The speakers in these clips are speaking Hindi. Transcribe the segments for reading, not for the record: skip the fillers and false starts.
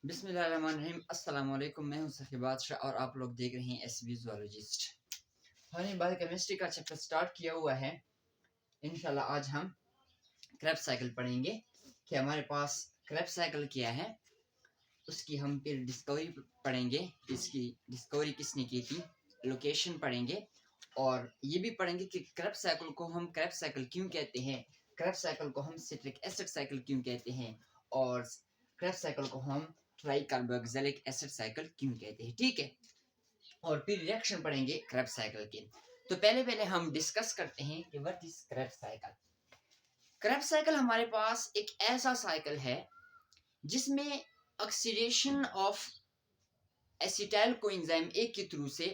बिस्मिल्लाहिर्रहमानिर्रहीम। अस्सलाम वालेकुम। मैं हूं सखी बादशाह और आप लोग देख रहे हैं एसबी ज़ूलॉजिस्ट। हमने बायोकेमिस्ट्री का चैप्टर स्टार्ट किया हुआ है। इंशाल्लाह आज हम क्रेब्स साइकिल पढ़ेंगे कि हमारे पास क्रेब्स साइकिल क्या है, उसकी हम फिर डिस्कवरी पढ़ेंगे, इसकी डिस्कवरी किसने की थी, लोकेशन पढ़ेंगे और ये भी पढ़ेंगे कि क्रेब्स साइकिल को हम क्रेब्स साइकिल क्यों कहते हैं, क्रेब्स साइकिल को हम सिट्रिक एसिड साइकिल क्यों कहते हैं और क्रेब्स साइकिल को हम ट्राइकार्बोक्सिलिक एसिड साइकिल क्यों कहते हैं। ठीक है, और फिर रिएक्शन पढ़ेंगे क्रेब्स साइकिल के। तो पहले हम डिस्कस करते हैं कि what is Krebs cycle. Krebs cycle हमारे पास एक ऐसा साइकिल है जिसमें ऑक्सीडेशन ऑफ एसिटाइल कोएंजाइम ए के थ्रू से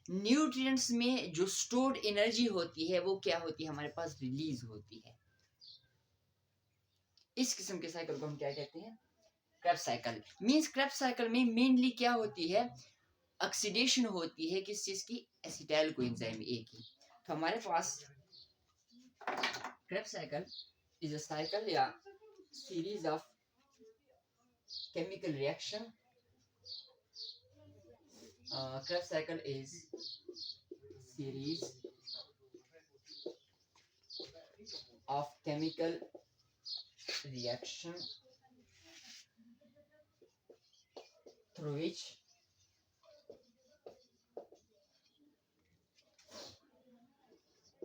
न्यूट्रिएंट्स में जो स्टोर्ड एनर्जी होती है वो क्या होती है, हमारे पास रिलीज होती है। इस किस्म के साइकिल को हम क्या कहते हैं, Krebs cycle. Means Krebs cycle में मेनली क्या होती है, ऑक्सीडेशन होती है किस चीज की, एसिटाइल कोएंजाइम ए की। तो हमारे पास Krebs cycle is a cycle या series of chemical reaction. Krebs cycle is series of chemical reaction through which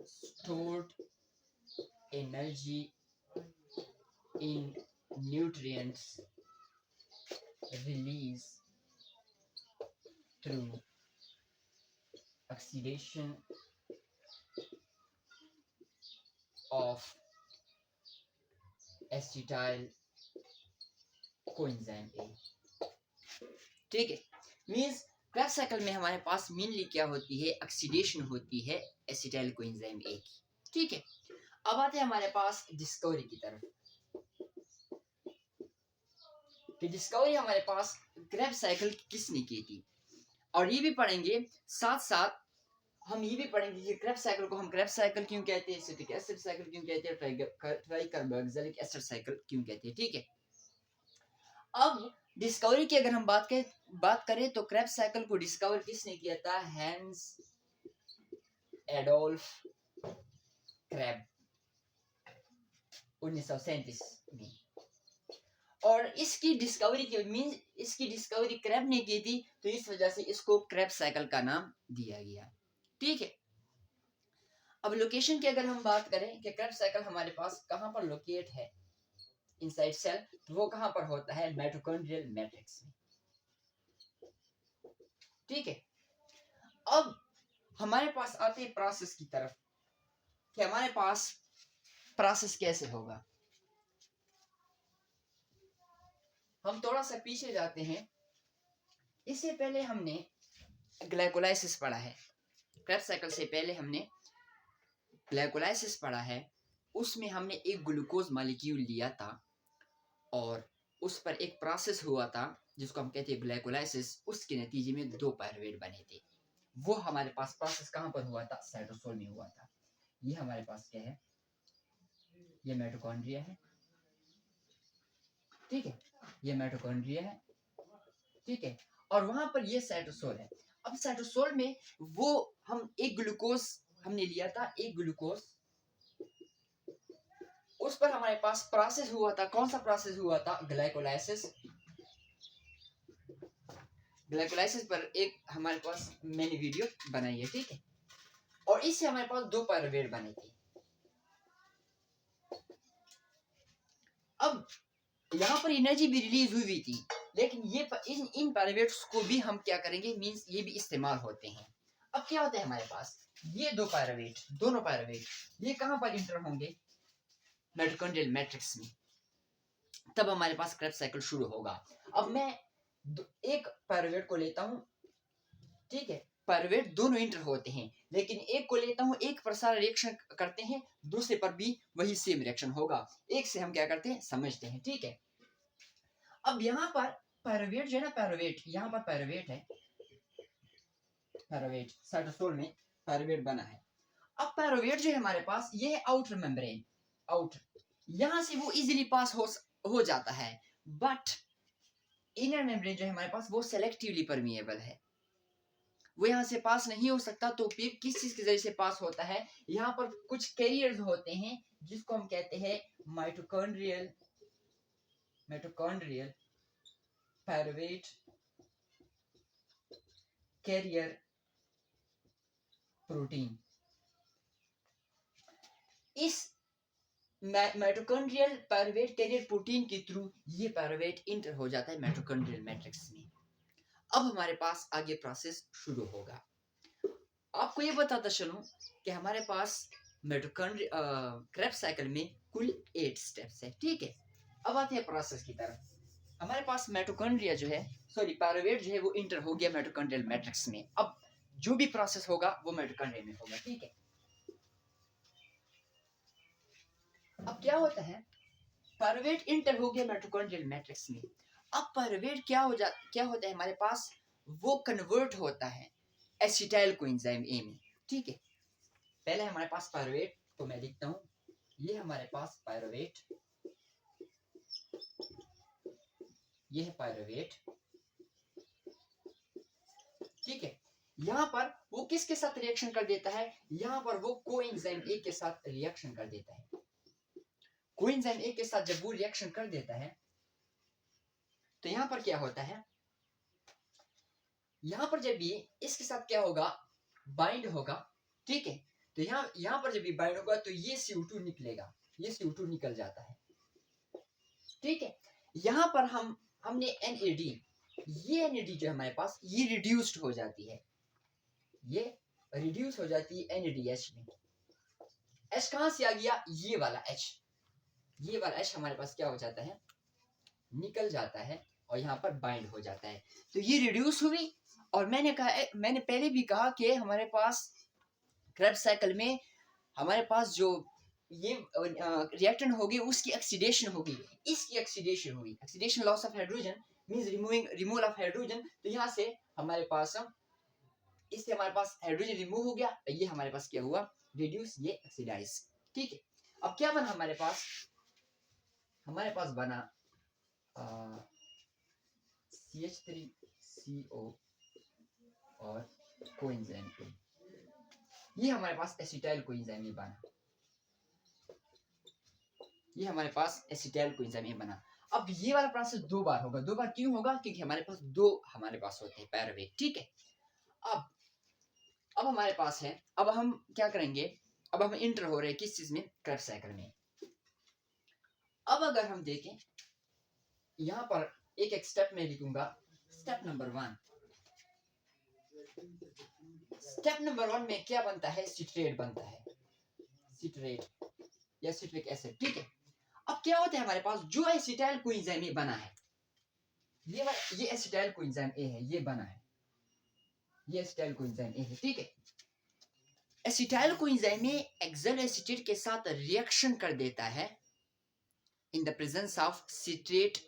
stored energy in nutrients release through oxidation of acetyl coenzyme A. ठीक है, मींस क्रेब्स साइकिल में हमारे पास मेनली क्या होती है, ऑक्सीडेशन होती है एसिटाइल कोएंजाइम ए की। ठीक है, अब आते हैं हमारे पास डिस्कवरी की तरफ कि डिस्कवरी हमारे पास क्रेब्स साइकिल किसने की थी, और ये भी पढ़ेंगे साथ साथ हम ये भी पढ़ेंगे कि क्रेब्स साइकिल को हम क्रेब्स साइकिल क्यों कहते हैं, सिट्रिक एसिड साइकिल क्यों कहते हैं, ट्राइकार्बोक्सिलिक एसिड साइकिल क्यों कहते हैं। ठीक है, अब डिस्कवरी की अगर हम बात करें तो क्रेब्स साइकिल को डिस्कवर किसने किया था, हैंस एडोल्फ क्रेब 1937 में। और इसकी डिस्कवरी क्रेब ने की थी, तो इस वजह से इसको क्रेब्स साइकिल का नाम दिया गया। ठीक है, अब लोकेशन की अगर हम बात करें कि क्रेब्स साइकिल हमारे पास कहां पर लोकेट है इनसाइड सेल, तो वो कहां पर होता है, माइटोकॉन्ड्रियल मैट्रिक्स में। ठीक है, अब हमारे पास आते हैं प्रोसेस की तरफ कि हमारे पास प्रोसेस कैसे होगा। हम थोड़ा सा पीछे जाते हैं, इससे पहले हमने ग्लाइकोलाइसिस पढ़ा है। क्रेब्स साइकिल से पहले हमने ग्लाइकोलाइसिस पढ़ा है, उसमें हमने एक ग्लूकोज मॉलिक्यूल लिया था और उस पर एक प्रोसेस हुआ था जिसको हम कहते हैं ग्लाइकोलाइसिस। उसके नतीजे में 2 पायरुवेट बने थे। वो हमारे पास प्रोसेस कहां पर हुआ था, साइटोसोल में हुआ था। ये हमारे पास क्या है, ये माइटोकॉन्ड्रिया है। ठीक है, ये माइटोकॉन्ड्रिया है। ठीक है, और वहां पर ये साइटोसोल है। अब साइटोसोल में वो हम एक ग्लूकोज हमने लिया था, एक ग्लूकोज, उस पर हमारे पास प्रोसेस हुआ था। कौन सा प्रोसेस हुआ था, ग्लाइकोलाइसिस। ग्लाइकोलाइसिस पर एक हमारे पास मैंने वीडियो बनाई है। ठीक है, और इससे हमारे पास 2 पायरुवेट बने थे। अब यहाँ पर एनर्जी भी रिलीज हुई थी, लेकिन ये इन पायरुवेट्स को भी हम क्या करेंगे, मींस ये भी इस्तेमाल होते हैं। अब क्या होता है हमारे पास, ये 2 पायरुवेट, दोनों पायरुवेट ये कहां पर इंटर होंगे, माइटोकॉन्ड्रियल मैट्रिक्स में। तब हमारे पास क्रेब्स साइकिल शुरू होगा। अब मैं एक पायरुवेट को लेता हूं। ठीक है, पायरुवेट दोनों इंटर होते हैं, लेकिन एक को लेता हूं, एक पर सारा रिएक्शन करते हैं, दूसरे पर भी वही सेम रिएक्शन होगा। एक से हम क्या करते हैं, समझते हैं। ठीक है, अब यहाँ पर पायरुवेट जो है ना, पायरुवेट यहाँ पर पायरुवेट है, पायरुवेट साइटोसोल में पायरुवेट बना है। अब पायरुवेट जो है हमारे पास, ये है आउटर मेम्ब्रेन, आउटर, यहां से वो इजीली पास हो जाता है। बट इनर मेम्ब्रेन जो है हमारे पास वो सेलेक्टिवली परमिएबल है, वो यहाँ से पास नहीं हो सकता। तो फिर किस चीज के जरिए से पास होता है, यहाँ पर कुछ कैरियर्स होते हैं जिसको हम कहते हैं माइटोकॉन्ड्रियल पायरुवेट कैरियर प्रोटीन। इस माइटोकॉन्ड्रियल पायरुवेट कैरियर प्रोटीन के थ्रू ये पायरुवेट इंटर हो जाता है माइटोकॉन्ड्रियल मैट्रिक्स में। अब हमारे पास आगे प्रोसेस शुरू होगा। आपको ये बताता चलूं कि हमारे पास माइटोकॉन्ड्रिया क्रेब्स साइकिल में कुल 8 स्टेप्स है, ठीक है। अब आते हैं प्रोसेस की तरफ। हमारे पास माइटोकॉन्ड्रिया जो है, सॉरी पायरुवेट जो है वो इंटर हो गया माइटोकॉन्ड्रियल मैट्रिक्स में। अब जो भी प्रोसेस होगा वो माइटोकॉन्ड्रिया में होगा, ठीक है। अब क्या होता है, पायरुवेट इंटर हो गया माइटोकॉन्ड्रियल मैट्रिक्स में। अब पायरुवेट क्या होता है हमारे पास, वो कन्वर्ट होता है एसिटाइल कोएंजाइम ए में, ठीक है। पहले हमारे पास पायरुवेट, तो मैं लिखता हूं, ये हमारे पास पायरुवेट, ये है पायरुवेट, ठीक है। यहां पर वो किसके साथ रिएक्शन कर देता है, यहां पर वो कोएंजाइम ए के साथ रिएक्शन कर देता है। कोएंजाइम ए के साथ जब वो रिएक्शन कर देता है तो यहां पर क्या होता है, यहां पर जब ये इसके साथ क्या होगा, बाइंड होगा, ठीक है। तो यहां पर जब ये बाइंड होगा तो ये CO2 निकलेगा, ये CO2 निकल जाता है, ठीक है। यहां पर हमने NAD, ये NAD जो हमारे पास ये रिड्यूस्ड हो जाती है, ये रिड्यूस हो जाती है NADH में। H कहां से आ गया, ये वाला H, ये वाला H हमारे पास क्या हो जाता है, निकल जाता है और यहाँ पर बाइंड हो जाता है। तो ये रिड्यूस हुई। और मैंने पहले भी कहा कि हमारे पास क्रेब्स साइकिल में हमारे पास जो ये रिएक्टेंट होगी उसकी ऑक्सीडेशन होगी, इसकी ऑक्सीडेशन हुई, oxidation loss of hydrogen means removal of hydrogen. तो यहाँ से हमारे पास, इससे हमारे पास हाइड्रोजन रिमूव हो गया, तो ये हमारे पास क्या हुआ, रिड्यूस, ये ऑक्सीडाइज, ठीक है। अब क्या बना हमारे पास, हमारे पास बना CH3CO और कोएंजाइम ए, ये हमारे पास एसिटाइल कोएंजाइम ए बना, ये हमारे पास एसिटाइल कोएंजाइम ए बना। अब ये वाला प्रोसेस 2 बार होगा, 2 बार क्यों होगा, क्योंकि हमारे पास 2 हमारे पास होते हैं पायरुवेट, ठीक है। अब हमारे पास है, अब हम क्या करेंगे, अब हम इंटर हो रहे हैं किस चीज में, क्रेब्स साइकिल में। अब अगर हम देखें यहां पर एक स्टेप में लिखूंगा, स्टेप नंबर 1। स्टेप नंबर 1 में क्या बनता है, सिट्रेट बनता है, सिट्रेट या सिट्रिक एसिड, ठीक है। अब क्या होता है हमारे पास, जो एसिटाइल कोएंजाइम ए बना है, ये एसिटाइल कोएंजाइम ए है, ये बना है, ये एसिटाइल कोएंजाइम ए है, ठीक है। Acetyl coenzyme A oxaloacetate के साथ रिएक्शन कर देता है in the presence of citrate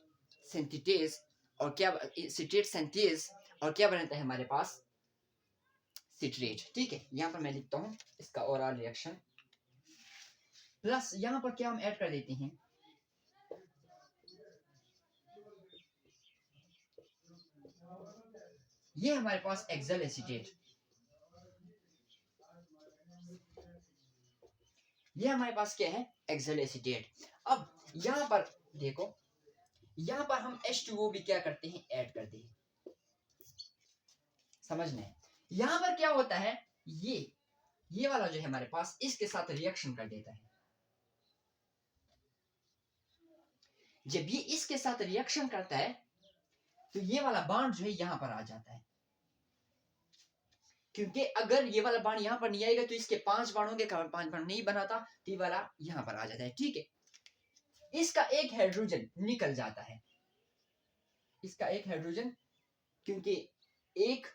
synthetase, और क्या सिट्रेट सिंथेज, और क्या बनता है हमारे पास, सिट्रेट, ठीक है। यहां पर मैं लिखता हूं इसका ओवरऑल रिएक्शन, प्लस यहां पर क्या हम ऐड कर देते हैं, ये हमारे पास एक्सेल एसीटेट, ये हमारे पास क्या है, एक्सेल एसीटेट। अब यहां पर देखो, यहां पर हम H2O भी क्या करते हैं, ऐड करते हैं, समझना है। यहां पर क्या होता है, ये वाला जो है हमारे पास इसके साथ रिएक्शन कर देता है। जब ये इसके साथ रिएक्शन करता है तो ये वाला बॉन्ड जो है यहां पर आ जाता है, क्योंकि अगर ये वाला बॉन्ड यहां पर नहीं आएगा तो इसके 5 बॉन्ड होंगे, 5 बॉन्ड नहीं बनाता, तो ये वाला यहां पर आ जाता है, ठीक है। इसका एक हाइड्रोजन निकल जाता है, इसका एक हाइड्रोजन, क्योंकि 1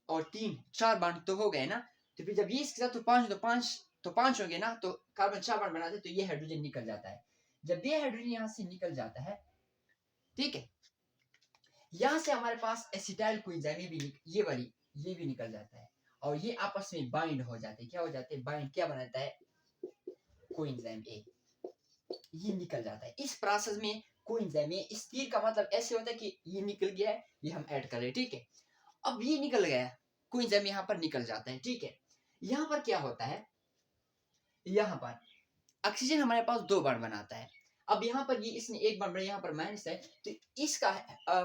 और 3 4 बॉन्ड तो हो गए ना, तो फिर जब ये इसके साथ तो 5 हो गए ना, तो कार्बन 4 बॉन्ड बनाते तो ये हाइड्रोजन निकल जाता है। जब ये हाइड्रोजन यहां से निकल जाता है, ठीक है, यहां से हमारे पास एसिटाइल कोएंजाइम भी, ये भी निकल जाता है, और ये आपस में बाइंड हो जाते हैं, क्या हो जाते हैं, बाइंड, क्या बनाता है, कोएंजाइम ए, ये निकल जाता है। इस प्रोसेस में कोएंजाइम में इस तीर का मतलब ऐसे होता है कि ये निकल गया है, ये हम ऐड कर रहे हैं, ठीक है। अब ये निकल गया, कोएंजाइम यहाँ पर निकल जाता है, ठीक है। यहाँ पर क्या होता है, यहाँ पर ऑक्सीजन हमारे पास 2 बार बनाता है। अब यहाँ पर ये इसने एक बार बनाया, यहाँ पर माइनस है, तो इसका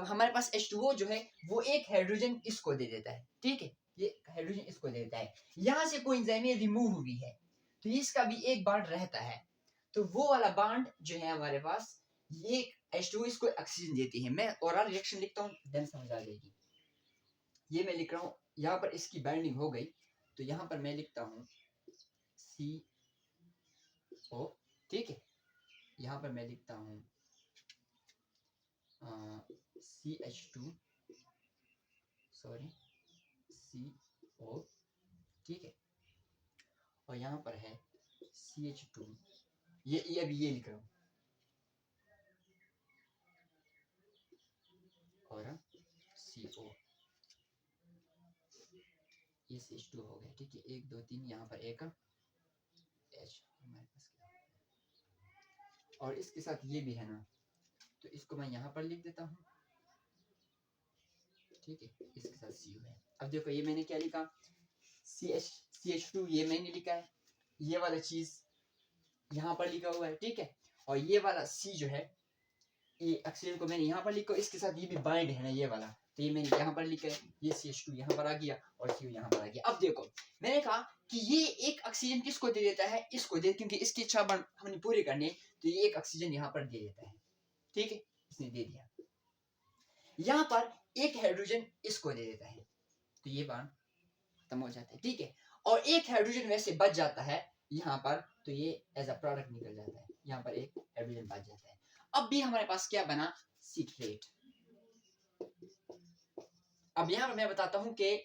हमारे पास H2O जो है वो एक हाइड्रोजन इसको दे देता है, ठीक है। ये हाइड्रोजन इसको दे देता है, यहाँ से कोएंजाइम रिमूव हुई है, तो इसका भी एक बार रहता है। तो वो वाला बॉन्ड जो है हमारे पास, ये H2O इसको ऑक्सीजन देती है। मैं ओरल रिएक्शन लिखता हूँ, देन समझ आ जाएगी। ये मैं लिख रहा हूँ, यहाँ पर इसकी बाइंडिंग हो गई, तो यहाँ पर मैं लिखता हूँ CO, ठीक है। यहाँ पर मैं लिखता हूँ CH2, सॉरी CO, ठीक है। और यहाँ पर है CH2, ये अभी ये लिख रहा हूँ, और CO, ये CH2 हो गया, ठीक है। 1 2 3, यहाँ पर एक H हमारे पास, और इसके साथ ये भी है ना, तो इसको मैं यहाँ पर लिख देता हूँ, ठीक है। इसके साथ CO है। अब देखो ये मैंने क्या लिखा, CH2 ये मैंने लिखा है, ये वाला चीज यहाँ पर लिखा हुआ है, ठीक है। और ये वाला C जो है, ये ऑक्सीजन को मैंने यहाँ पर लिखा, इसके साथ ये भी बाइंड है ना ये वाला, तो ये मैंने यहाँ पर लिखा है, ये CH2 यहाँ पर आ गया और CO यहाँ पर आ गया। अब देखो मैंने कहा कि ये एक ऑक्सीजन किसको दे देता है, इसको दे, क्योंकि इसकी इच्छा हमने पूरी करनी है, तो ये एक ऑक्सीजन यहाँ पर दे देता है, ठीक है। इसने दे दिया, यहाँ पर एक हाइड्रोजन इसको दे देता है, तो ये बात खत्म हो जाता है, ठीक है। और एक हाइड्रोजन वैसे बच जाता है यहाँ पर, तो ये एज अ प्रोडक्ट निकल जाता है, यहाँ पर एक हाइड्रोजन बच जाता है। अब भी हमारे पास क्या बना, सिट्रेट। अब यहाँ पर मैं बताता हूँ कि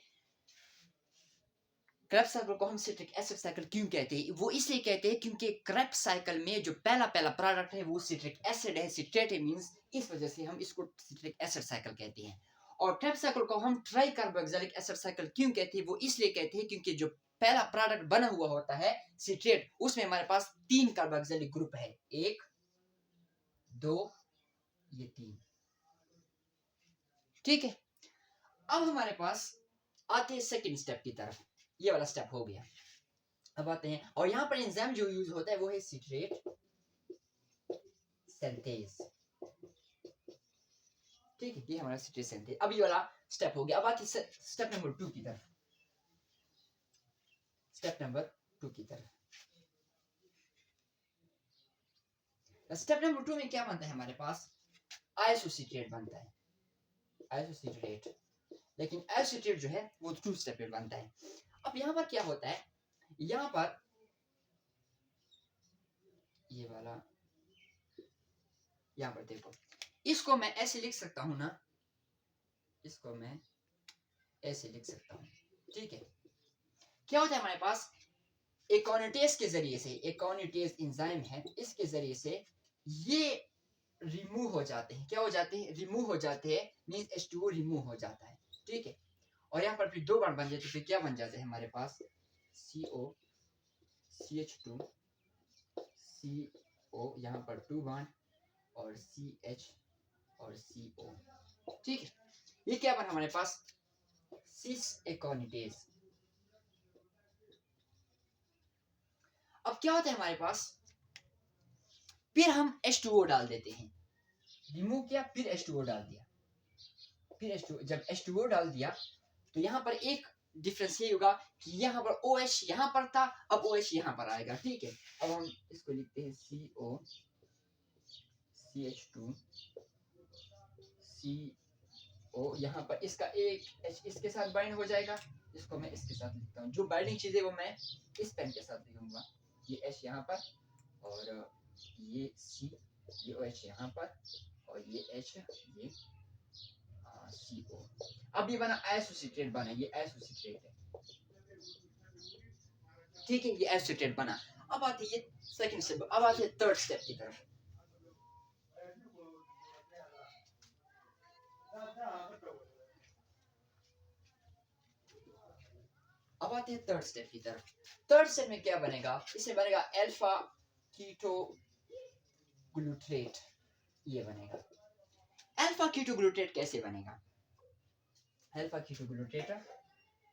क्रेब्स साइकिल को हम सिट्रिक एसिड साइकिल क्यों कहते हैं। वो इसलिए कहते हैं क्योंकि क्रेब्स साइकिल में जो पहला प्रोडक्ट है वो सिट्रिक एसिड है, सिट्रेट मींस, इस वजह से हम इसको सिट्रिक एसिड साइकिल कहते हैं। और क्रेब्स साइकिल को हम ट्राई कार्बोक्सिलिक एसिड साइकिल क्यों कहते हैं, वो इसलिए कहते हैं क्योंकि जो पहला प्रोडक्ट बना हुआ होता है सिट्रेट, उसमें हमारे पास 3 कार्बोक्सिलिक ग्रुप है, 1 2 ये 3, ठीक है। अब हमारे पास आते हैं सेकंड स्टेप की तरफ, ये वाला स्टेप हो गया। अब आते हैं, और यहाँ पर एंजाइम जो यूज होता है वो है सिट्रेट सिंथेज, ठीक है। ये हमारा सिट्रेट सिंथेज, अब ये वाला स्टेप हो गया। अब आते हैं स्टेप नंबर 2 की तरफ, स्टेप नंबर 2 की तरफ। स्टेप नंबर 2 में क्या बनता है हमारे पास, आइसोसिट्रेट बनता है, आइसोसिट्रेट। लेकिन आइसोसिट्रेट जो है वो 2 स्टेप पे बनता है। अब यहाँ पर क्या होता है, यहाँ पर ये वाला, यहाँ पर देखो, इसको मैं ऐसे लिख सकता हूँ ना, इसको मैं ऐसे लिख सकता हूँ, ठीक है। क्या होता है हमारे पास, एकोनिटेज के जरिए से, एकोनिटेज एंजाइम है, इसके जरिए से ये रिमूव हो जाते हैं, क्या हो जाते हैं, रिमूव हो जाते हैं, मींस H2O रिमूव हो जाता है, ठीक है। और यहाँ पर फिर 2 बार बन जाते, फिर क्या बन जाते हैं हमारे पास, CO CH2 CO, यहाँ पर 2 बार, और CH और CO, ठीक है। ये क्या बना हमारे पास, सिस एकोनिटेज। अब क्या होता है हमारे पास, फिर हम H2O डाल देते हैं, रिमूव किया फिर H2O डाल दिया, फिर H2O, जब H2O डाल दिया तो यहाँ पर एक डिफरेंस ये होगा कि यहाँ पर OH यहाँ पर था, अब OH यहाँ पर आएगा, ठीक है। अब हम इसको लिखते हैं CO CH2 CO, यहाँ पर इसका एक H इसके साथ बाइंड हो जाएगा, इसको मैं इसके साथ लिखता हूँ, जो बाइंडिंग चीज है वो मैं इस पेन के साथ लिखूंगा, ये H यहाँ पर, और ये C, ये OH यहाँ पर, और ये H, ये CO। अब ये बना एसोसिएटेड बना, ये एसोसिएटेड है, ठीक है, ये एसोसिएटेड बना। अब आते ये सेकंड स्टेप, अब आते थर्ड स्टेप की तरफ। अब आते हैं थर्ड स्टेप की तरफ। थर्ड स्टेप में क्या बनेगा, इसमें बनेगा अल्फा कीटो ग्लूट्रेट, ये बनेगा। अल्फा कीटो ग्लूटेट कैसे बनेगा? अल्फा कीटो ग्लूटेट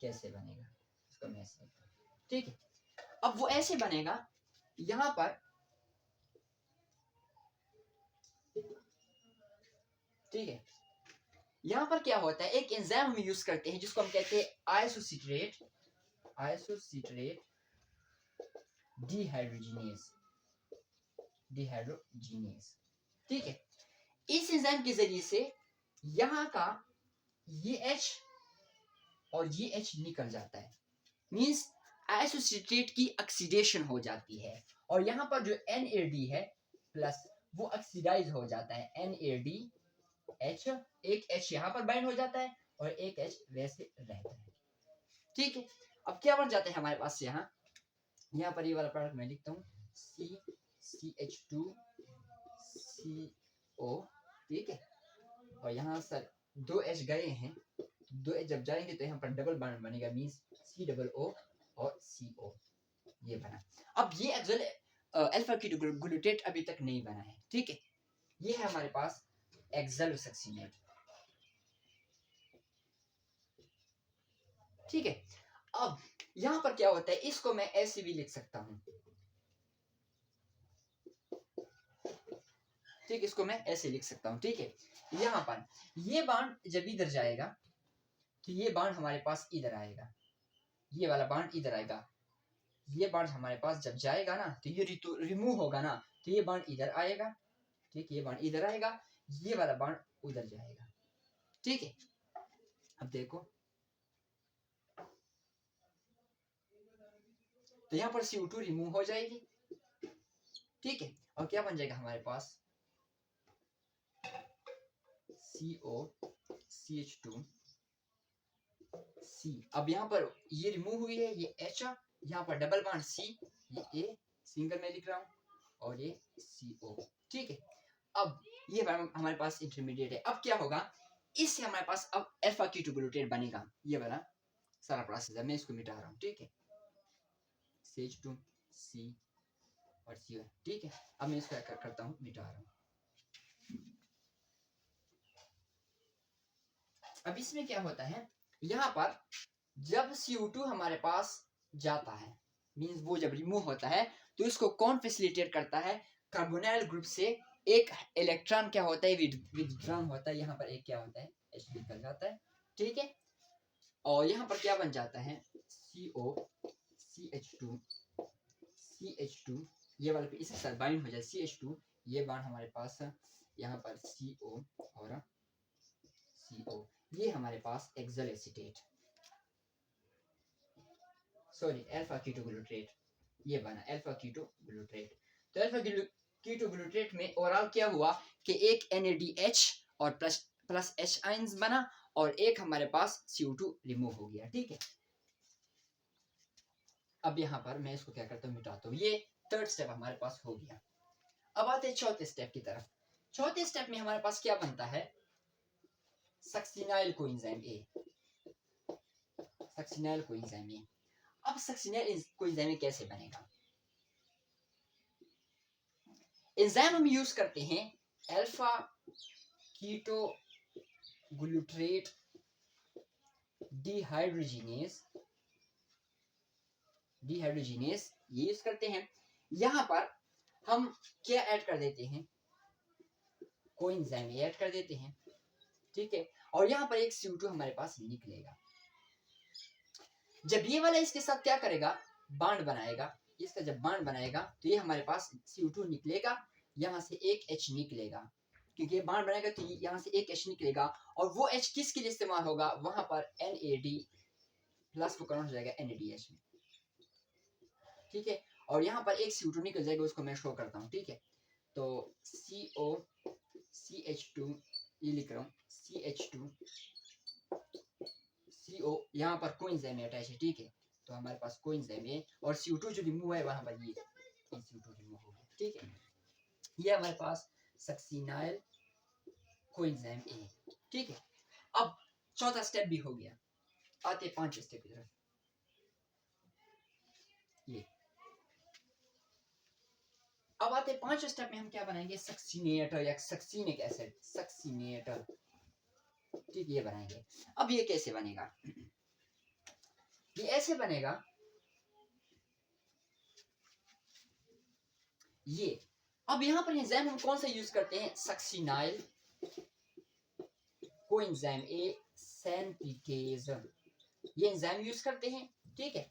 कैसे बनेगा? इसको मैं ऐसे, ठीक है। अब वो ऐसे बनेगा, यहां पर ठीक है, यहां पर क्या होता है, एक एंजाइम हम यूज करते हैं जिसको हम कहते हैं आइसोसिट्रेट डिहाइड्रोजिनेज, ठीक है। इस एंजाइम के जरिए से यहाँ का ये H और ये H निकल जाता है, मींस आइसोसिट्रेट की ऑक्सीडेशन हो जाती है, और यहाँ पर जो NAD है प्लस वो ऑक्सीडाइज हो जाता है, NADH, एक H यहाँ पर बाइंड हो जाता है और एक H वैसे रहता है, ठीक है। अब क्या बन जाता है हमारे पास, यहाँ पर ये वाला प्रोडक्ट मैं लिखता हूँ CH2CO, ठीक है। और यहाँ सर 2H गए हैं, 2H जब जाएंगे तो यहाँ पर डबल बॉन्ड बनेगा, मींस COO और CO, ये बना। अब ये एक्चुअली अल्फा कीटो ग्लूटेट अभी तक नहीं बना है, ठीक है। ये है हमारे पास एक्सल्वोसक्सिनेट, ठीक है। अब यहाँ पर क्या होता है, इसको मैं ऐसे भी लिख सकता हूँ, ठीक, इसको मैं ऐसे लिख सकता हूँ, ठीक है। यहाँ पर ये बांड जब इधर जाएगा तो ये बांड हमारे पास इधर आएगा, ये वाला बांड इधर आएगा, ये बांड हमारे पास जब जाएगा ना तो ये रिमूव होगा ना, तो ये बांड इधर आएगा, ठीक, ये बांड इधर आएगा, ये वाला बांड उधर जाएगा, ठीक है। अब देखो तो यहाँ पर CO2 रिमूव हो जाएगी, ठीक है। और क्या बन जाएगा हमारे पास CO CH2 C। अब यहाँ पर ये रिमूव हुई है, ये H, यहाँ पर डबल बॉन्ड C, ये A सिंगल में लिख रहा हूँ, और ये CO, ठीक है। अब ये हमारे पास इंटरमीडिएट है। अब क्या होगा, इससे हमारे पास अब अल्फा कीटो ग्लूटेट बनेगा, ये वाला सारा प्रोसेस है, मैं इसको मिटा रहा हूँ, ठीक है। CH2C और CO, ठीक है। अब मैं इसको करता हूँ, मिटा रहा हूँ। अब इसमें क्या होता है, यहाँ पर जब CO2 हमारे पास जाता है, मींस वो जब रिमूव होता है, तो इसको कौन फैसिलिटेट करता है, कार्बोनाइल ग्रुप से एक इलेक्ट्रॉन क्या होता है, विथड्रॉन होता है, यहाँ पर एक क्या होता है, H निकल जाता है, ठीक है। और यहाँ पर क्या बन जाता है, CO CH2 ये वाला इसके साथ बाइंड हो जाए CH2, ये बांड हमारे पास यहाँ पर CO और CO, ये हमारे पास oxaloacetate, sorry alpha ketoglutarate, ये बना अल्फा कीटो ग्लूटेट। तो अल्फा कीटो ग्लूटेट में ओवरऑल क्या हुआ कि एक NADH और प्लस H आयंस बना, और एक हमारे पास CO2 रिमूव हो गया, ठीक है। अब यहाँ पर मैं इसको क्या करता हूँ, मिटाता हूँ, ये थर्ड स्टेप हमारे पास हो गया। अब आते हैं चौथे स्टेप की तरफ। चौथे स्टेप में हमारे पास क्या बनता है, succinyl coenzyme A, succinyl coenzyme A। अब सक्सिनाइल कोएंजाइम A कैसे बनेगा, एंजाइम हम यूज करते हैं अल्फा कीटो ग्लूट्रेट डिहाइड्रोजिनेज ये यूज करते हैं। यहाँ पर हम क्या ऐड कर देते हैं, कोएंजाइम ऐड कर देते हैं, ठीक है। और यहाँ पर एक CO2 हमारे पास निकलेगा, जब ये वाला इसके साथ क्या करेगा, बांड बनाएगा, इसका जब बांड बनाएगा तो ये हमारे पास CO2 निकलेगा, यहाँ से एक H निकलेगा, क्योंकि ये बांड बनाएगा तो यहाँ से एक H निकलेगा, और वो H किसके लिए इस्तेमाल होगा, वहां पर NAD प्लस को कन्वर्ट हो जाएगा NADH में, ठीक है। और यहाँ पर एक CO2 निकल जाएगा, उसको मैं शो करता हूँ, ठीक है। तो CH2 ये लिख रहा हूँ, CH2 CO, यहाँ पर कोएंजाइम अटैच है, ठीक है। तो हमारे पास कोएंजाइम है, और CO2 जो रिमूव है वहां पर ये CO2 रिमूव हो गया, ठीक है। ये हमारे पास सक्सिनाइल कोएंजाइम A, ठीक है। अब चौथा स्टेप भी हो गया, आते हैं पांचवें स्टेप की तरफ। ये अब आते 5 स्टेप में हम क्या बनाएंगे, सक्सीनेटर या सक्सीनिक एसिड, सक्सीनेटर, ठीक ये बनाएंगे। अब ये कैसे बनेगा, ये ऐसे बनेगा, ये अब यहाँ पर एंजाइम हम कौन सा यूज करते हैं, सक्सिनाइल कोएंजाइम ए सिंथेज, ये एंजाइम यूज करते हैं, ठीक है।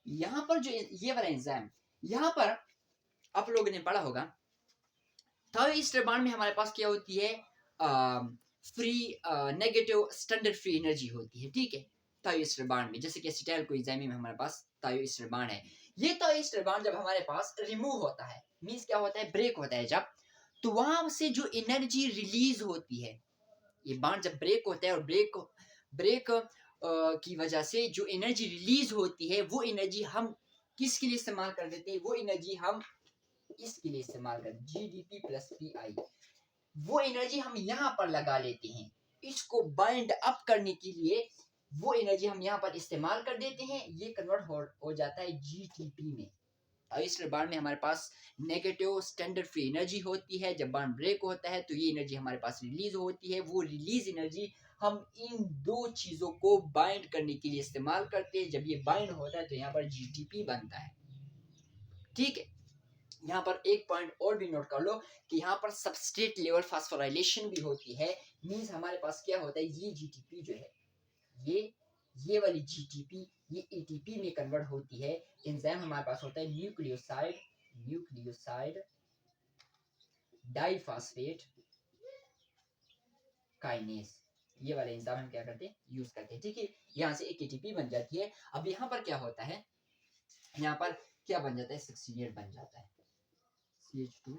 यहाँ पर जो ये वाला एंजाइम, यहाँ पर आप लोगों ने पढ़ा होगा थायोस्टर बॉन्ड में हमारे पास क्या होती है, free negative standard free energy होती है, ठीक है। थायोस्टर बॉन्ड में जैसे कि एसिटाइल कोएंजाइम में हमारे पास थायोस्टर बॉन्ड है, ये थायोस्टर बॉन्ड जब हमारे पास रिमूव होता है, मींस क्या होता है, ब्रेक होता है जब, तो वहां से जो एनर्जी रिलीज होती है, ये बॉन्ड जब ब्रेक होता है और ब्रेक की वजह से जो एनर्जी रिलीज होती है, वो एनर्जी हम किसके लिए इस्तेमाल कर देते हैं, वो एनर्जी हम इसके लिए इस्तेमाल कर, जीडीपी प्लस पीआई, वो एनर्जी हम यहाँ पर लगा लेते हैं, इसको बाइंड अप करने के लिए वो एनर्जी हम यहाँ पर इस्तेमाल कर देते हैं, ये कन्वर्ट हो जाता है जीटीपी में। इस बॉन्ड में हमारे पास नेगेटिव स्टैंडर्ड फ्री एनर्जी होती है, जब बॉन्ड ब्रेक होता है तो ये एनर्जी हमारे पास रिलीज होती है, वो रिलीज एनर्जी हम इन दो चीजों को बाइंड करने के लिए इस्तेमाल करते हैं, जब ये बाइंड होता है तो यहाँ पर जीटीपी बनता है, ठीक है। यहाँ पर एक पॉइंट और भी नोट कर लो कि यहाँ पर सबस्ट्रेट लेवल फास्फोराइलेशन भी होती है, मींस हमारे पास क्या होता है, ये जीटीपी जो है, ये वाली जीटीपी ये एटीपी में कन्वर्ट होती है, एंजाइम हमारे पास होता है न्यूक्लियोसाइड डाइफॉस्फेट काइनेज, ये वाले एंजाइम हम क्या करते हैं, यूज करते हैं, ठीक है। यहाँ से एक एटीपी बन जाती है। अब यहाँ पर क्या होता है, यहाँ पर क्या बन जाता है, सक्सीनेट बन जाता है, CH2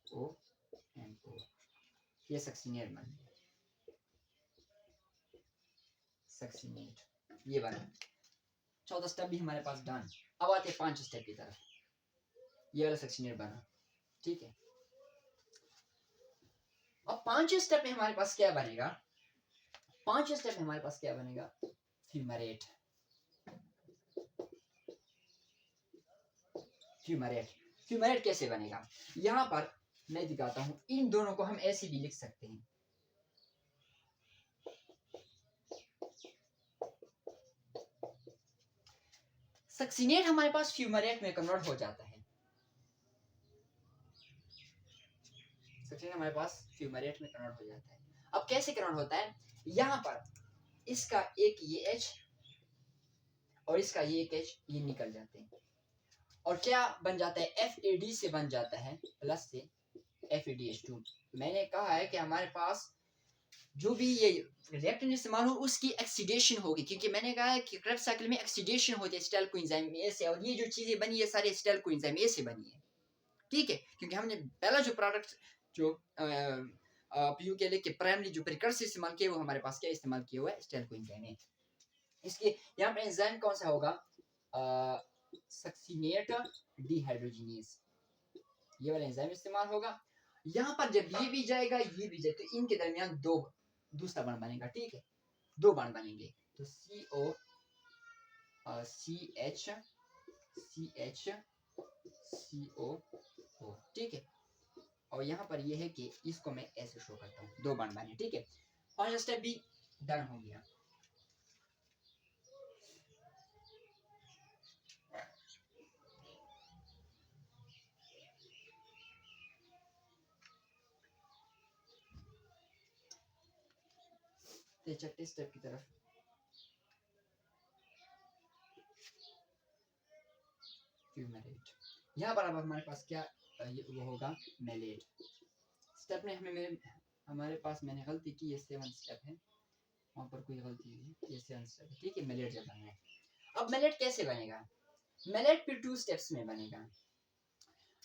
CONO, ये सक्सीनेट बन गया, सक्सीनेट ये बना। 14 स्टेप भी हमारे पास डन। अब आते 5 स्टेप की तरफ, ये वाला सक्सीनेट बना, ठीक है। अब 5 स्टेप में हमारे पास क्या बनेगा, 5 स्टेप में हमारे पास क्या बनेगा, फ्यूमेरेट, फ्यूमेरेट कैसे बनेगा, यहां पर मैं दिखाता हूं, इन दोनों को हम ऐसे भी लिख सकते हैं, सक्सीनेट हमारे पास फ्यूमेरेट में कन्वर्ट हो जाता है, सक्सीनेट हमारे पास फ्यूमेरेट में कन्वर्ट हो जाता है। अब कैसे कन्वर्ट होता है, यहां पर इसका एक ये H और इसका ये एक H ये निकल जाते हैं, और क्या बन जाता है, FAD से बन जाता है प्लस से FADH2। मैंने कहा है कि हमारे पास जो भी ये रिएक्टेंट इस्तेमाल हो उसकी एक्सीडेशन होगी, क्योंकि मैंने कहा है कि क्रेब्स साइकिल में एक्सीडेशन होती है एसिटाइल कोएंजाइम ए से, और ये जो चीजें बनी है सारी एसिटाइल कोएंजाइम ए से बनी है, ठीक है। क्योंकि हमने पहला जो प्रोडक्ट जो पीयू के लिए के प्राइमरी जो प्रिकर्सर इस्तेमाल किए, वो हमारे पास क्या इस्तेमाल किया हुआ है, एसिटाइल कोएंजाइम ए। इसके यहाँ पे एंजाइम कौन सा होगा, सक्सीनेट डिहाइड्रोजिनेज, ये वाला एंजाइम इस्तेमाल होगा। यहाँ पर जब ये भी जाएगा ये भी जाएगा, तो इनके दरमियान दूसरा बॉन्ड बनेगा, ठीक है, 2 बॉन्ड बनेंगे, तो CO CH CO, ठीक है। और यहाँ पर ये है कि इसको मैं ऐसे शो करता हूँ, 2 बॉन्ड बने, ठीक है। 5 स्टेप भी डन हो गया। छठे स्टेप की तरफ, फ्यूमेरेट, यहाँ पर अब हमारे पास क्या वो होगा, मेलेट। स्टेप में हमारे पास मैंने गलती की, ये 7 स्टेप है, वहाँ पर कोई गलती नहीं, ये 7 स्टेप है, ठीक है। मेलेट जब बनना है, अब मेलेट कैसे बनेगा, मेलेट फिर 2 स्टेप्स में बनेगा।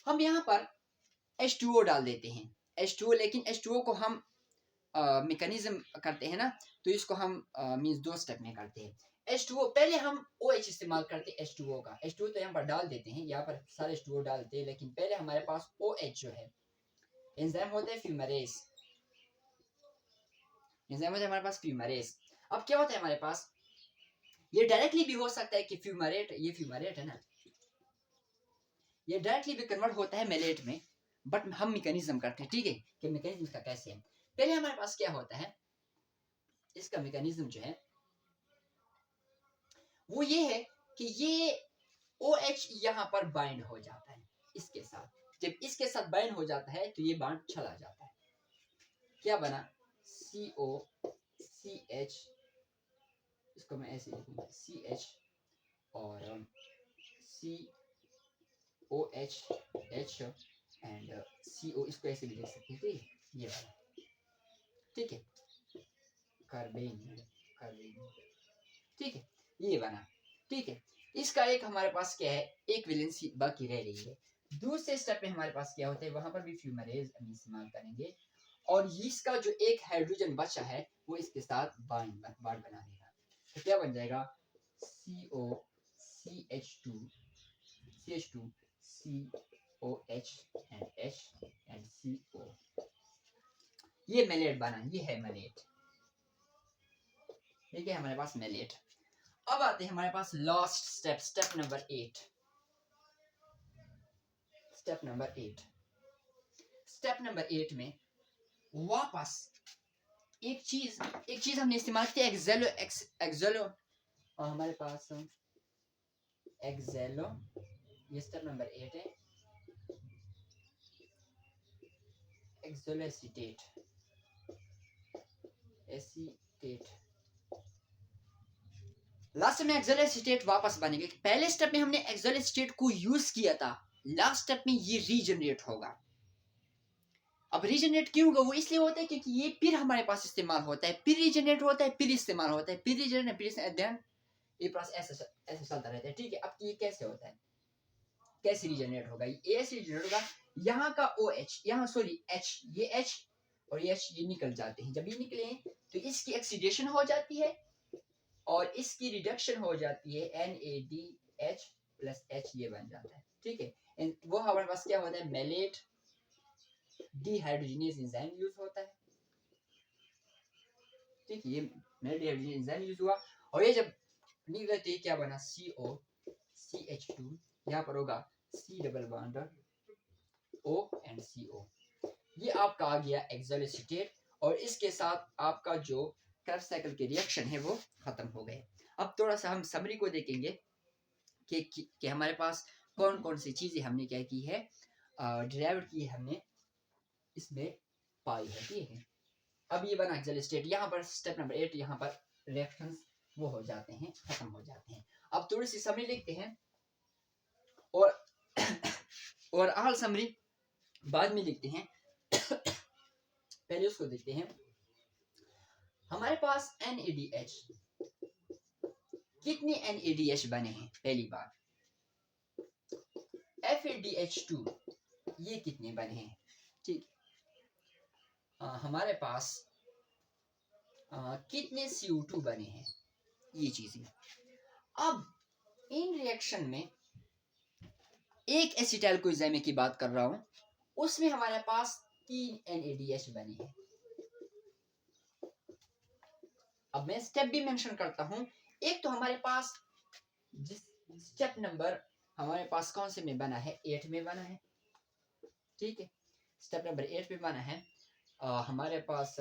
हम यहाँ पर H2O डाल देते हैं, H2O, लेकिन H2O को हम मैकेनिज्म करते हैं ना, तो इसको हम मींस 2 स्टेप में करते हैं। H2O पहले हम OH इस्तेमाल करते हैं, H2O का, H2O तो यहाँ पर डाल देते हैं, यहाँ पर सारे H2O डालते हैं, लेकिन पहले हमारे पास OH जो है एंजाइम होता है फ्यूमेरेज, एंजाइम होता है हमारे पास फ्यूमेरेज। अब क्या होता है हमारे पास, ये डायरेक्टली भी हो सकता है कि फ्यूमेरेट, ये फ्यूमेरेट है ना, ये डायरेक्टली भी कन्वर्ट होता है मेलेट में, बट हम मैकेनिज्म करते हैं, ठीक है, कि मैकेनिज्म का कैसे है। पहले हमारे पास क्या होता है, इसका मैकेनिज्म जो है वो ये है कि ये OH यहाँ पर बाइंड हो जाता है इसके साथ। जब इसके साथ बाइंड हो जाता है तो ये बॉन्ड चला जाता है, क्या बना, COCH, इसको मैं ऐसे लिखूंगा CH और COH H एंड CO, इसको ऐसे भी लिख सकते हैं, ठीक है, ये वाला, ठीक है, कार्बेन, ठीक है, ये बना, ठीक है। इसका एक हमारे पास क्या है, एक वैलेंसी बाकी रह रही है। दूसरे स्टेप में हमारे पास क्या होता है, वहां पर भी फ्यूमरेज हम इस्तेमाल करेंगे और इसका जो एक हाइड्रोजन बचा है वो इसके साथ बॉन्ड बना देगा। तो क्या बन जाएगा, COCH2 COH and H and CO, ये मेलेट बना, ये है मेलेट, ठीक है, हमारे पास मेलेट। अब आते हैं हमारे पास last step, step number 8। Step number 8 में वापस एक चीज हमने इस्तेमाल किया, एक्सेलो, और हमारे पास एक्सेलो, ये स्टेप नंबर 8 है, एक्सेलो एसीटेट, लास्ट में एक्सेलो एसीटेट वापस बनेगा। पहले स्टेप में हमने एक्सेलो एसीटेट को यूज किया था, लास्ट स्टेप में ये रीजनरेट होगा। अब रीजनरेट क्यों होगा, वो इसलिए होता है क्योंकि ये फिर हमारे पास इस्तेमाल होता है, फिर रीजनरेट होता है, फिर इस्तेमाल होता है, फिर रीजनरेट, फिर देन ये प्रोसेस ऐसे चलता रहता है, ठीक है। अब ये कैसे होता है, कैसे रीजनरेट होगा, ये ऐसे रीजनरेट होगा, यहाँ का OH, यहाँ सॉरी H, ये H और ये H ये निकल जाते हैं। जब ये निकले तो इसकी ऑक्सीडेशन हो जाती है और इसकी रिडक्शन हो जाती है, NADH प्लस H, ये बन जाता है, ठीक है। वो हमारे पास क्या होता है, मेलेट डिहाइड्रोजनेज एंजाइम यूज होता है, ठीक है, ये मेलेट डिहाइड्रोजनेज एंजाइम यूज हुआ और ये जब निकला तो ये क्या बना, COCH2, यहाँ पर होगा C double bond O and CO, ये आपका आ गया एक्सेलो एसीटेट और इसके साथ आपका जो क्रब्स साइकिल के रिएक्शन है वो खत्म हो गए। अब थोड़ा सा हम समरी को देखेंगे कि हमारे पास कौन कौन सी चीजें हमने क्या की है, डिराइव की है हमने इसमें पाई है, ठीक है। अब ये बना एक्सेलो एसीटेट, यहाँ पर स्टेप नंबर 8, यहाँ पर रिएक्शंस वो हो जाते हैं, खत्म हो जाते हैं। अब थोड़ी सी समरी लिखते हैं और और आल समरी बाद में लिखते हैं। पहले उसको देखते हैं, हमारे पास NADH, कितने NADH बने हैं, पहली बार FADH2, ये कितने बने हैं, ठीक। हमारे पास कितने CO2 बने हैं, ये चीजें। अब इन रिएक्शन में एक एसिटाइल कोएंजाइम की बात कर रहा हूं, उसमें हमारे पास 3 NADH बने हैं। अब मैं स्टेप भी मेंशन करता हूं, एक तो हमारे पास जिस स्टेप नंबर हमारे पास कौन से में बना है, 8 में बना है, ठीक है, स्टेप नंबर 8 में बना है। हमारे पास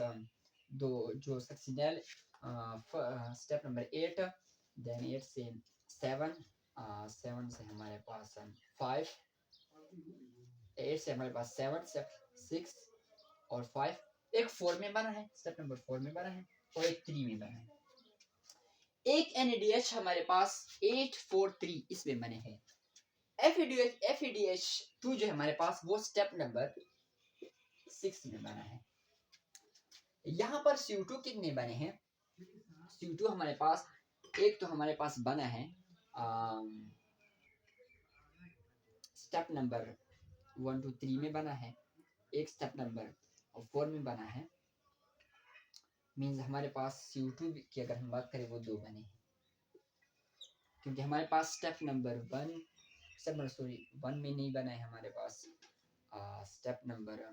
दो जो सक्सेनल स्टेप नंबर 8, देन 8 से 7, 7 से हमारे पास 5, 8 से हमारे पास 7, 6 और 5, एक 4 में बना है, स्टेप नंबर 4 में बना है और एक 3 में बना है। एक NADH हमारे पास 843 इसमें बने हैं। FADH2 जो है हमारे पास वो स्टेप नंबर 6 में बना है। यहाँ पर CO2 कितने बने हैं, CO2 हमारे पास एक तो हमारे पास बना है स्टेप नंबर 1 2 3 में बना है, एक स्टेप नंबर 4 में बना है, मीन्स हमारे पास CO2 की अगर हम बात करें वो 2 बने हैं, क्योंकि हमारे पास स्टेप नंबर 1 में नहीं बना है हमारे पास, स्टेप नंबर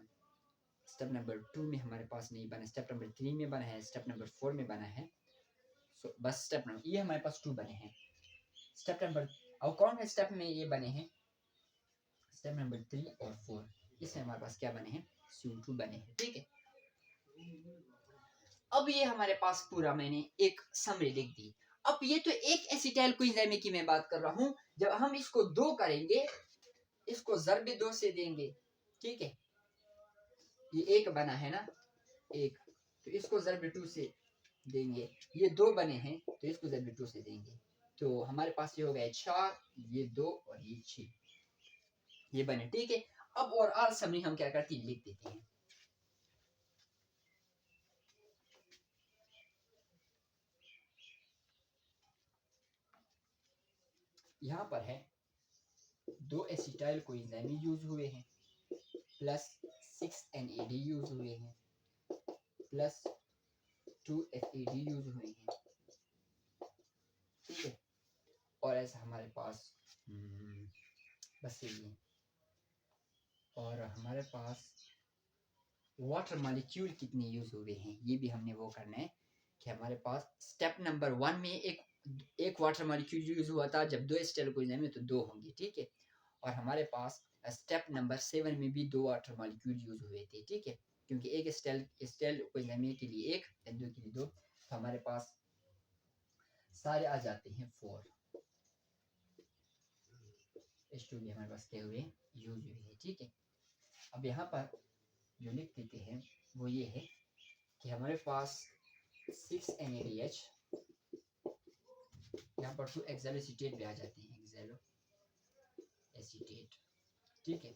2 में हमारे पास नहीं बना, स्टेप नंबर 3 में बना है, स्टेप नंबर 4 में बना है। सो बस स्टेप नंबर ये हमारे पास 2 बने हैं। स्टेप नंबर और कौन से स्टेप में ये बने हैं, स्टेप नंबर 3 और 4, इसमें हमारे पास क्या बने हैं, CO2 बने हैं। ठीक है, अब ये हमारे पास पूरा मैंने एक समरी लिख दी। अब ये तो एक एसिटाइल कोएंजाइम की मैं बात कर रहा हूँ। जब हम इसको 2 करेंगे, इसको ज़रब 2 से देंगे, ठीक है, ये एक बना है ना, एक, तो इसको ज़रब 2 से देंगे। ये 2 बने हैं तो इसको ज़रब 2 से देंगे, तो हमारे पास ये हो गया 4, ये 2 और ये 6, ये बने। ठीक है, अब और आल समरी हम क्या करते हैं, लिख देते हैं। यहाँ पर है 2 एसिटाइल कोएंजाइम यूज हुए हैं, प्लस 6 NAD यूज हुए हैं, प्लस 2 FAD यूज हुए हैं। ठीक है, और ऐसा हमारे पास बस यही है। और हमारे पास वाटर मॉलिक्यूल कितने यूज हुए हैं, ये भी हमने वो करना है कि हमारे पास स्टेप नंबर 1 में एक वाटर मॉलिक्यूल यूज हुआ था, जब 2 एसिटाइल कोएंजाइम में तो 2 होंगे। ठीक है, और हमारे पास स्टेप नंबर 7 में भी 2 वाटर मॉलिक्यूल यूज हुए थे। ठीक है, क्योंकि एक एसिटाइल कोएंजाइम के लिए 1 और 2 के लिए 2, तो हमारे पास सारे आ जाते हैं 4। H2 भी हमारे पास क्या हुए, यूज हुए हैं। ठीक है, अब यहाँ पर जो लिख देते हैं वो ये है कि हमारे पास 6 NADH, यहाँ पर 2 एक्सैलो एसीटेट भी आ जाते हैं, एक्सैलो एसीटेट। ठीक है,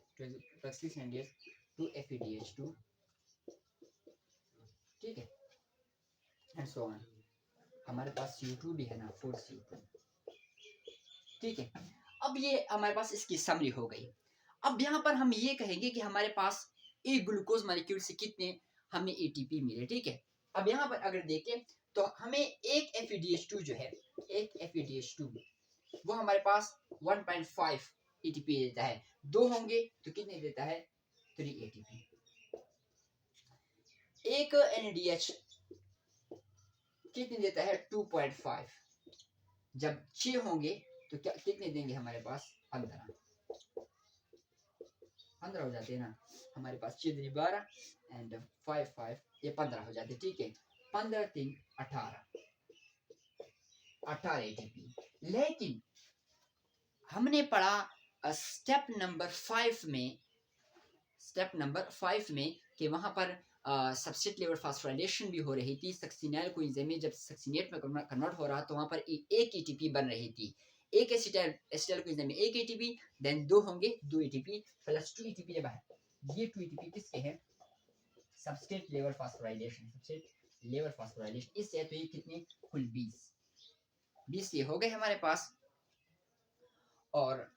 6 NADH, 2 FADH2, ठीक है, एंड सो ऑन। हमारे पास CO2 भी है ना, 4 CO2। ठीक है, अब ये हमारे पास इसकी समरी हो गई। अब यहाँ पर हम ये कहेंगे कि हमारे पास एक ग्लूकोज मॉलिक्यूल से कितने हमें ATP मिले। ठीक है, अब यहाँ पर अगर देखें तो हमें एक FADH2 जो है, एक FADH2 वो हमारे पास 1.5 ATP देता है। 2 होंगे तो कितने देता है, 3 ATP। एक NADH कितने देता है, 2.5। जब 6 होंगे तो क्या कितने देंगे हमारे पास, 15 हो जाते हैं ना हमारे पास, 6 3 12 एंड 5 5, ये 15 हो जाते। ठीक है, 15 3 18 ATP। लेकिन हमने पढ़ा स्टेप नंबर 5 में कि वहां पर सबस्ट्रेट लेवल फास्फोराइलेशन भी हो रही थी। सक्सिनाइल कोएंजाइम में जब सक्सिनेट में कन्वर्ट हो रहा तो वहां पर एक ATP बन रही थी। एक एसिटाइल कोएंजाइम में एक ATP, देन 2 होंगे 2 ATP प्लस 2 ATP जब है, ये 2 ATP किसके हैं, सबस्ट्रेट लेवल फास्फोराइलेशन, इससे तो ये कितने, कुल 20 ये हो गए हमारे पास। और